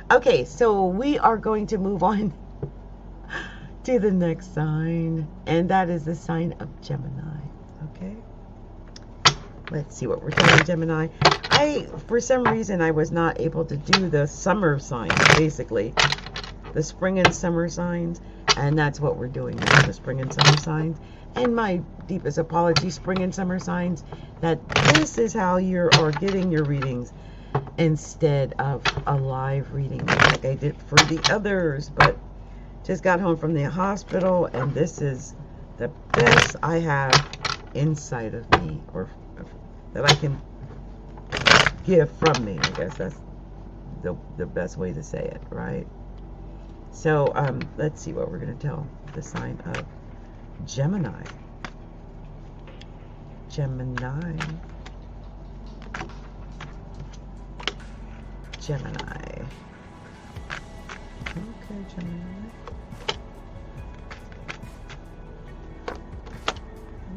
Okay, so we are going to move on to the next sign, and that is the sign of Gemini. Okay, let's see what we're doing, Gemini. For some reason, I was not able to do the summer signs, basically, the spring and summer signs, and that's what we're doing now, the spring and summer signs. And my deepest apology, spring and summer signs, that this is how you are getting your readings instead of a live reading like I did for the others. But just got home from the hospital, and this is the best I have inside of me, or that I can give from me. I guess that's the best way to say it, right? So let's see what we're going to tell the sign of Gemini. Gemini. Gemini. Okay, Gemini.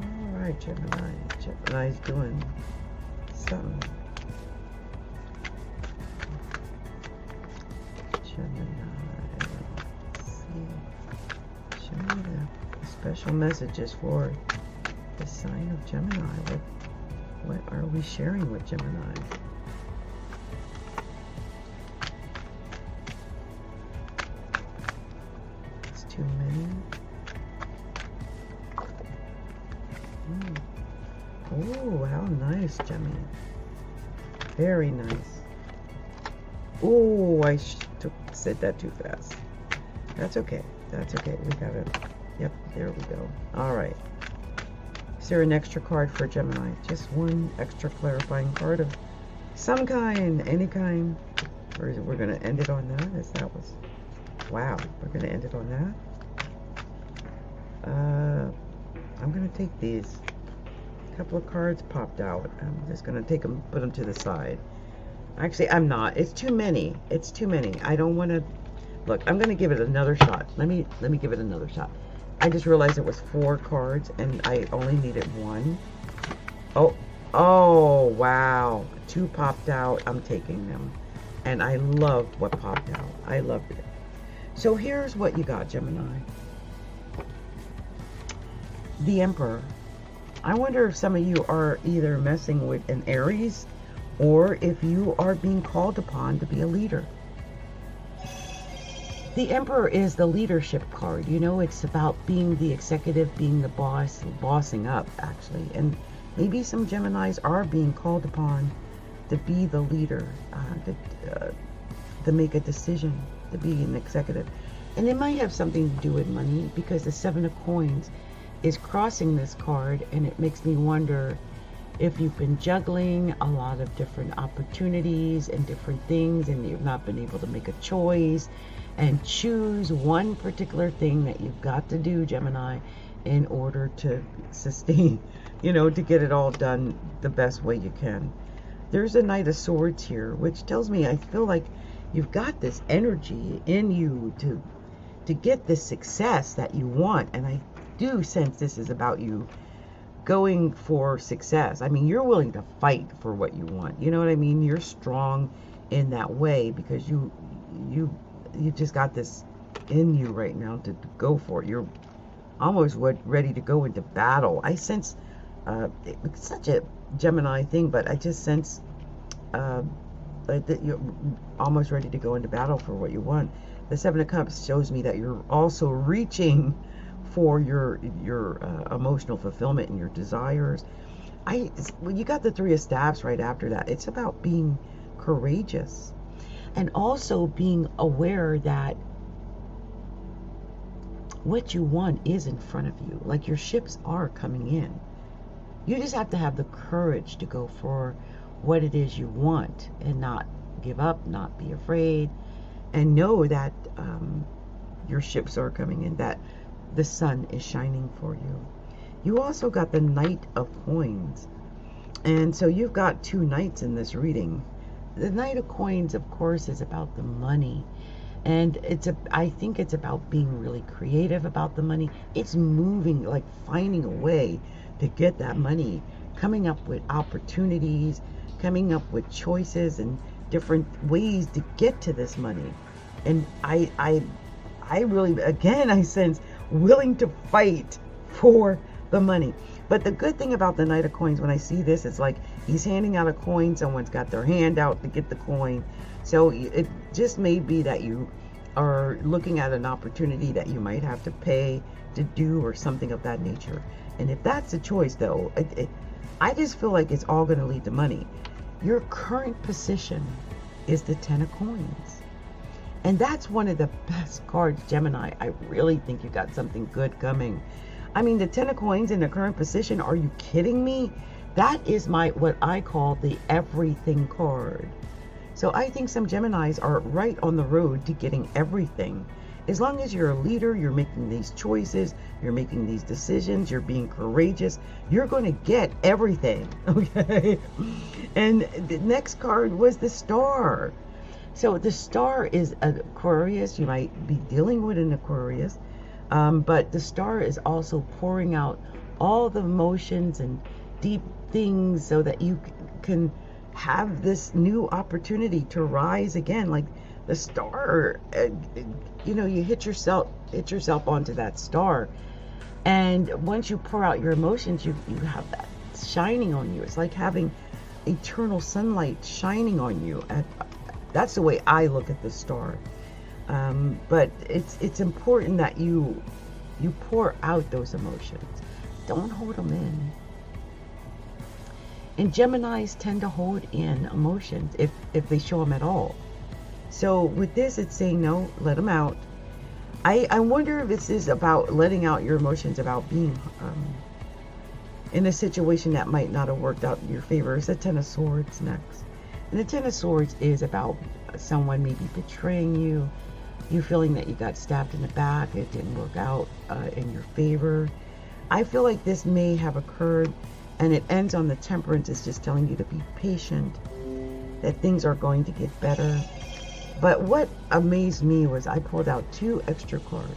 All right, Gemini. Gemini's doing something. Gemini. Let's see. Show me the special messages for the sign of Gemini. What are we sharing with Gemini? It's too many. Oh, how nice, Gemini. Very nice. Oh, I said that too fast. That's okay. That's okay. We got it. Yep, there we go. All right. Is there an extra card for Gemini? Just one extra clarifying card of some kind, any kind. Or we're going to end it on that? Wow. We're going to end it on that? I'm going to take these. A couple of cards popped out. I'm just going to take them, put them to the side. Actually, I'm not. It's too many. It's too many. I don't want to... Look, I'm going to give it another shot. Let me give it another shot. I just realized it was 4 cards, and I only needed 1. Oh, wow. 2 popped out. I'm taking them. And I loved what popped out. I loved it. So here's what you got, Gemini. The Emperor. I wonder if some of you are either messing with an Aries, or if you are being called upon to be a leader. The Emperor is the leadership card. You know, it's about being the executive, being the boss, bossing up, actually. And maybe some Geminis are being called upon to be the leader, to make a decision, to be an executive. And it might have something to do with money, because the 7 of Coins is crossing this card, and it makes me wonder if you've been juggling a lot of different opportunities and different things, and you've not been able to make a choice and choose one particular thing that you've got to do, Gemini, in order to sustain, you know, to get it all done the best way you can. There's a Knight of Swords here, which tells me I feel like you've got this energy in you to get this success that you want, and I do sense this is about you going for success. I mean, you're willing to fight for what you want. You know what I mean? You're strong in that way, because you just got this in you right now to go for it. You're almost ready to go into battle. I sense it's such a Gemini thing, but I just sense that you're almost ready to go into battle for what you want. The 7 of Cups shows me that you're also reaching for your emotional fulfillment and your desires. When you got the 3 of Staffs right after that, it's about being courageous, and also being aware that what you want is in front of you. Like, your ships are coming in. You just have to have the courage to go for what it is you want, and not give up, not be afraid, and know that your ships are coming in, that the sun is shining for you. You also got the Knight of Coins, and so you've got 2 knights in this reading. The Knight of Coins, of course, is about the money, and I think it's about being really creative about the money. It's moving, like finding a way to get that money, coming up with opportunities, coming up with choices, and different ways to get to this money. And I really, again, I sense willing to fight for the money. But the good thing about the Knight of Coins, when I see this, it's like he's handing out a coin. Someone's got their hand out to get the coin. So it just may be that you are looking at an opportunity that you might have to pay to do or something of that nature. And if that's the choice, though, I just feel like it's all going to lead to money. Your current position is the Ten of Coins. And that's one of the best cards, Gemini. I really think you got something good coming. I mean, the Ten of Coins in the current position, are you kidding me? That is what I call the everything card. So I think some Geminis are right on the road to getting everything. As long as you're a leader, you're making these choices, you're making these decisions, you're being courageous, you're going to get everything, okay? And the next card was the Star. So the Star is an Aquarius. You might be dealing with an Aquarius, but the Star is also pouring out all the emotions and deep things so that you can have this new opportunity to rise again. Like the Star, you know, you hit yourself onto that star, and once you pour out your emotions, you have that shining on you. It's like having eternal sunlight shining on you. That's the way I look at the Star. But it's important that you pour out those emotions. Don't hold them in. And Geminis tend to hold in emotions if they show them at all. So with this, it's saying no, let them out. I wonder if this is about letting out your emotions, about being in a situation that might not have worked out in your favor. It's the Ten of Swords next. And the Ten of Swords is about someone maybe betraying you, you feeling that you got stabbed in the back, it didn't work out in your favor. I feel like this may have occurred, and it ends on the Temperance. It's just telling you to be patient, that things are going to get better. But what amazed me was I pulled out 2 extra cards.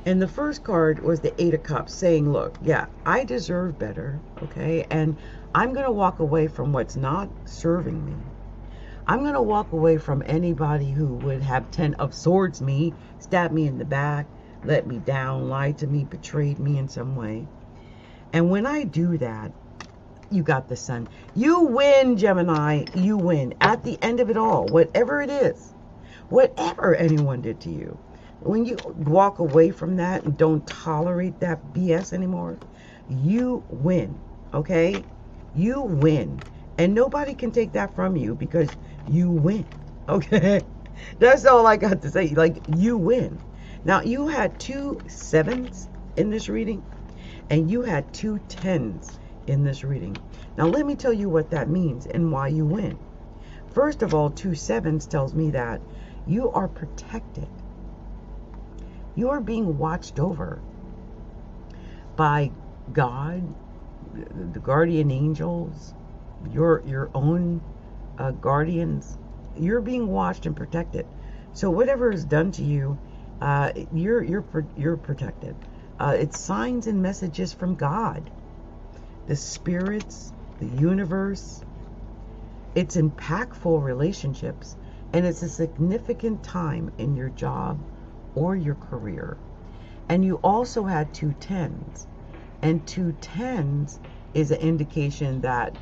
And the first card was the 8 of Cups, saying, look, yeah, I deserve better, okay? And I'm going to walk away from what's not serving me. I'm going to walk away from anybody who would have 10 of Swords me, stab me in the back, let me down, lied to me, betrayed me in some way. And when I do that, you got the Sun. You win, Gemini. You win. At the end of it all, whatever it is, whatever anyone did to you, when you walk away from that and don't tolerate that BS anymore, you win, okay? You win. And nobody can take that from you because you win, okay? That's all I got to say. Like, you win. Now, you had 2 7s in this reading, and you had 2 10s in this reading. Now, let me tell you what that means and why you win. First of all, 2 7s tells me that you are protected. You are being watched over by God, the guardian angels, your own guardians. You're being watched and protected. So whatever is done to you, you're protected. It's signs and messages from God, the spirits, the universe. It's impactful relationships, and it's a significant time in your job or your career. And you also had 2 10s, and 2 10s is an indication that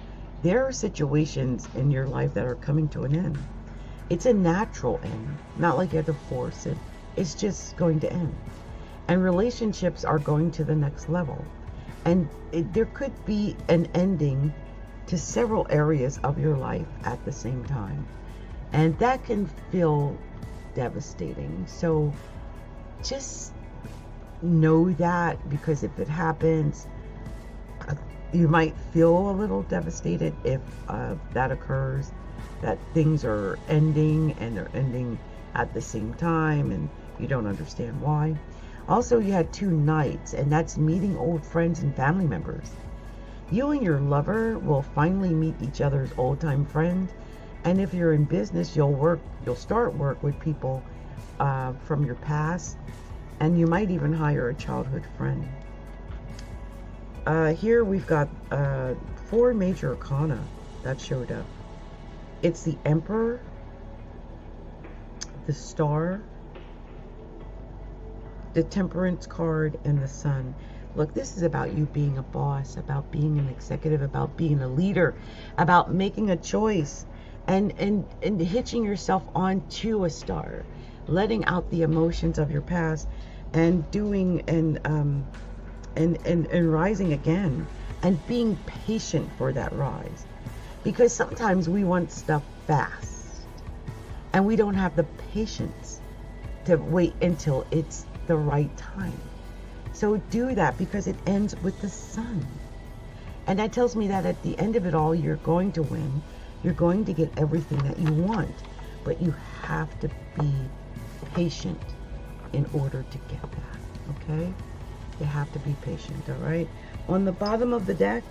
there are situations in your life that are coming to an end. It's a natural end, not like you had to force it. It's just going to end. And relationships are going to the next level. And there could be an ending to several areas of your life at the same time. And that can feel devastating. So just know that, because if it happens, you might feel a little devastated if that occurs, that things are ending and they're ending at the same time and you don't understand why. Also, you had 2 Knights, and that's meeting old friends and family members. You and your lover will finally meet each other's old-time friend, and if you're in business, you'll start work with people from your past, and you might even hire a childhood friend. Here we've got 4 major arcana that showed up. It's the Emperor, the Star, the Temperance card, and the Sun. Look, this is about you being a boss, about being an executive, about being a leader, about making a choice, and hitching yourself onto a star, letting out the emotions of your past, and doing and rising again, and being patient for that rise. Because sometimes we want stuff fast, and we don't have the patience to wait until it's the right time. So do that, because it ends with the Sun. And that tells me that at the end of it all, you're going to win. You're going to get everything that you want. But you have to be patient in order to get that, okay? You have to be patient, all right? On the bottom of the deck,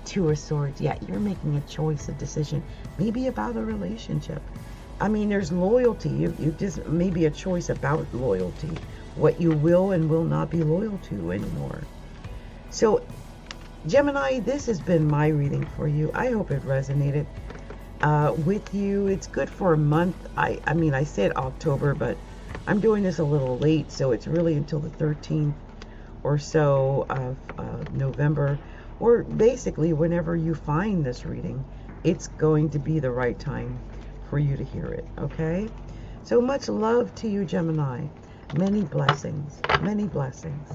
Two of Swords. Yeah, you're making a choice, a decision, maybe about a relationship. I mean, there's loyalty. You just maybe a choice about loyalty, what you will and will not be loyal to anymore. So, Gemini, this has been my reading for you. I hope it resonated with you. It's good for a month. I mean, I said October, but I'm doing this a little late, so it's really until the 13th or so of November. Or basically, whenever you find this reading, it's going to be the right time for you to hear it, okay? So much love to you, Gemini. Many blessings, many blessings.